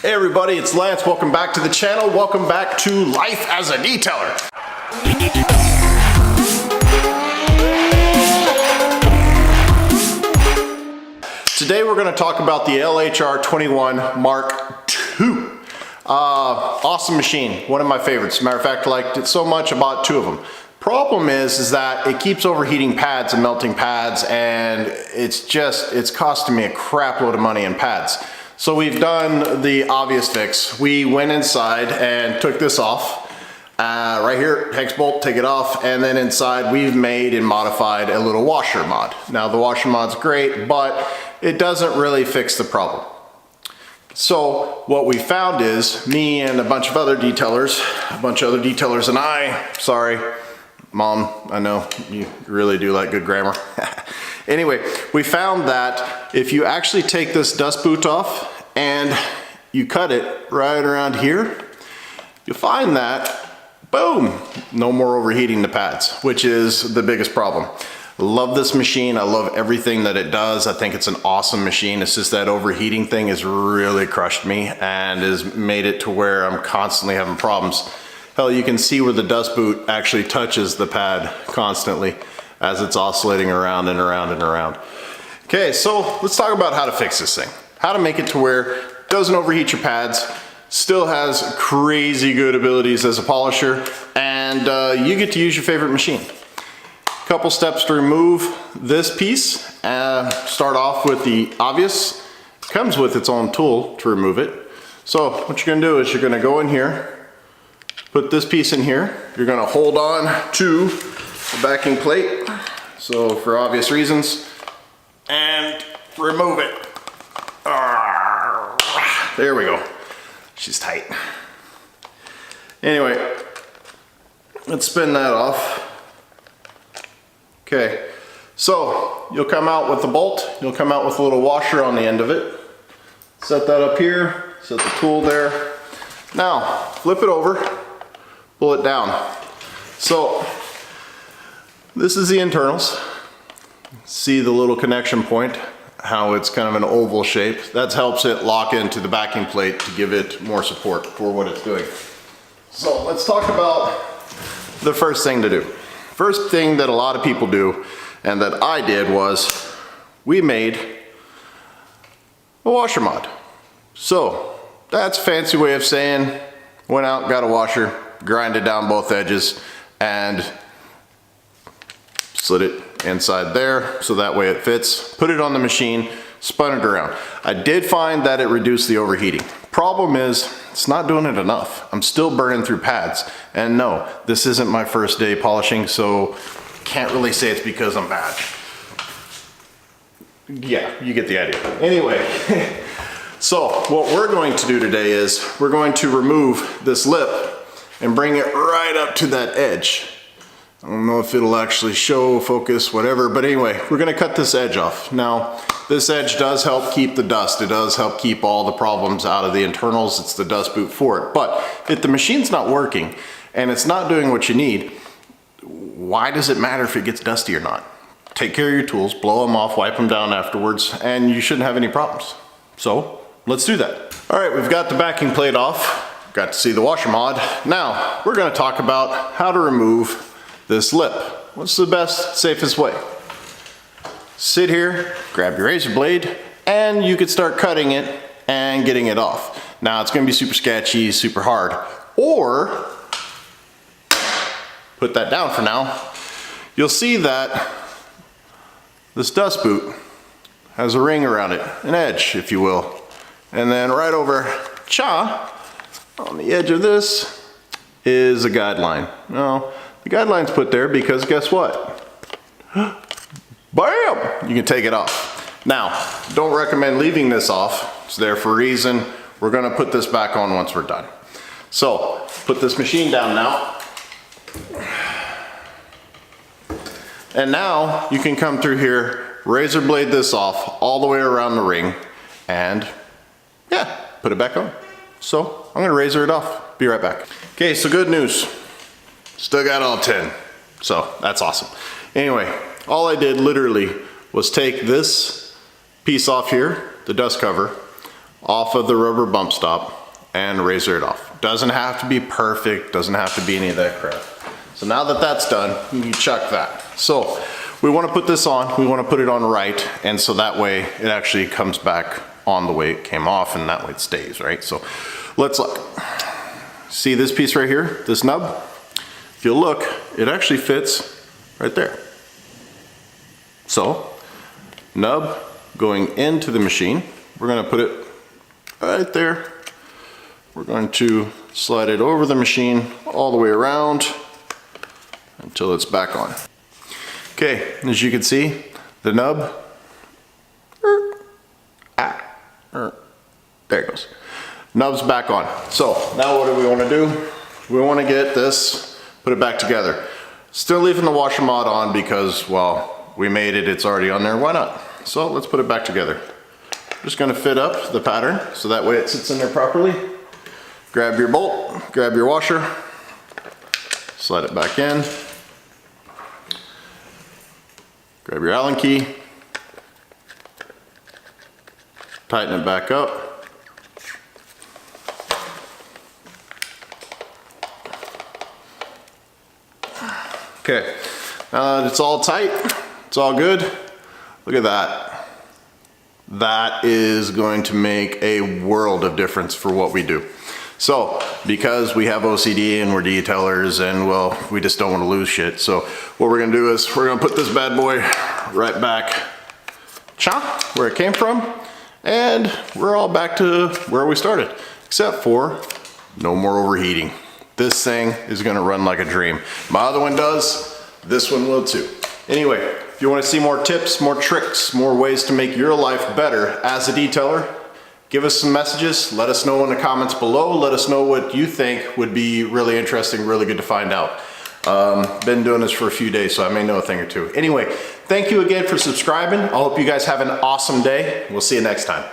Hey everybody, it's Lance. Welcome back to the channel. Welcome back to Life as a Detailer. Today we're going to talk about the LHR 21 Mark II. Awesome machine, one of my favorites. Matter of fact, I liked it so much I bought two of them. Problem is that it keeps overheating pads and melting pads, and it's costing me a crap load of money in pads. So we've done the obvious fix. We went inside and took this off. Right here, hex bolt, take it off, and then inside we've made and modified a little washer mod. Now the washer mod's great, but it doesn't really fix the problem. So what we found is, me and a bunch of other detailers, and I, sorry, Mom, I know you really do like good grammar. Anyway, we found that if you actually take this dust boot off and you cut it right around here, you'll find that, boom, no more overheating the pads, which is the biggest problem. I love this machine. I love everything that it does. I think it's an awesome machine. It's just that overheating thing has really crushed me and has made it to where I'm constantly having problems. Hell, you can see where the dust boot actually touches the pad constantly as it's oscillating around and around and around. Okay, so let's talk about how to fix this thing. How to make it to where it doesn't overheat your pads, still has crazy good abilities as a polisher, and you get to use your favorite machine. Couple steps to remove this piece. Start off with the obvious. It comes with its own tool to remove it. So what you're gonna do is you're gonna go in here, put this piece in here. You're gonna hold on to the backing plate, so for obvious reasons, and remove it. There we go. She's tight. Anyway, let's spin that off. Okay, so you'll come out with the bolt, you'll come out with a little washer on the end of it. Set that up here, set the tool there. Now, flip it over, pull it down. So, this is the internals. See the little connection point, how it's kind of an oval shape. That helps it lock into the backing plate to give it more support for what it's doing. So let's talk about the first thing to do. First thing that a lot of people do, and that I did, was we made a washer mod. So that's a fancy way of saying, went out, got a washer, grinded down both edges, and slid it inside there so that way it fits. Put it on the machine, spun it around. I did find that it reduced the overheating. Problem is, it's not doing it enough. I'm still burning through pads. And no, this isn't my first day polishing, so can't really say it's because I'm bad. Yeah, you get the idea. Anyway, so what we're going to do today is we're going to remove this lip and bring it right up to that edge. I don't know if it'll actually show, focus, whatever, but anyway, we're gonna cut this edge off. Now, this edge does help keep the dust. It does help keep all the problems out of the internals. It's the dust boot for it. But if the machine's not working and it's not doing what you need, why does it matter if it gets dusty or not? Take care of your tools, blow them off, wipe them down afterwards, and you shouldn't have any problems. So, let's do that. All right, we've got the backing plate off. Got to see the washer mod. Now, we're gonna talk about how to remove this lip. What's the best, safest way? Sit here, grab your razor blade, and you could start cutting it and getting it off. Now it's gonna be super sketchy, super hard. Or, put that down for now, you'll see that this dust boot has a ring around it, an edge, if you will. And then right over on the edge of this is a guideline. Now, the guideline's put there because guess what? Bam! You can take it off. Now, don't recommend leaving this off. It's there for a reason. We're gonna put this back on once we're done. So, put this machine down now. And now, you can come through here, razor blade this off all the way around the ring, and yeah, put it back on. So, I'm gonna razor it off. Be right back. Okay, so good news. Still got all 10, so that's awesome. Anyway, all I did literally was take this piece off here, the dust cover, off of the rubber bump stop and razor it off. Doesn't have to be perfect, doesn't have to be any of that crap. So now that that's done, you chuck that. So we want to put this on, we want to put it on right, and so that way it actually comes back on the way it came off, and that way it stays, right? So let's look. See this piece right here, this nub? If you look, it actually fits right there. So, nub going into the machine, we're going to put it right there. We're going to slide it over the machine all the way around until it's back on. Okay, as you can see, the nub, there it goes. Nub's back on. So now what do we want to do? We want to get this, put it back together. Still leaving the washer mod on because, well, we made it, it's already on there, why not? So let's put it back together. Just going to fit up the pattern so that way it sits in there properly. Grab your bolt, grab your washer, slide it back in. Grab your Allen key, tighten it back up. Okay, now that it's all tight, it's all good. Look at that. That is going to make a world of difference for what we do. So, because we have OCD and we're detailers and, well, we just don't want to lose shit. So what we're gonna do is we're gonna put this bad boy right back where it came from, and we're all back to where we started, except for no more overheating. This thing is gonna run like a dream. My other one does, this one will too. Anyway, if you wanna see more tips, more tricks, more ways to make your life better as a detailer, give us some messages, let us know in the comments below, let us know what you think would be really interesting, really good to find out. Been doing this for a few days, so I may know a thing or two. Anyway, thank you again for subscribing. I hope you guys have an awesome day. We'll see you next time.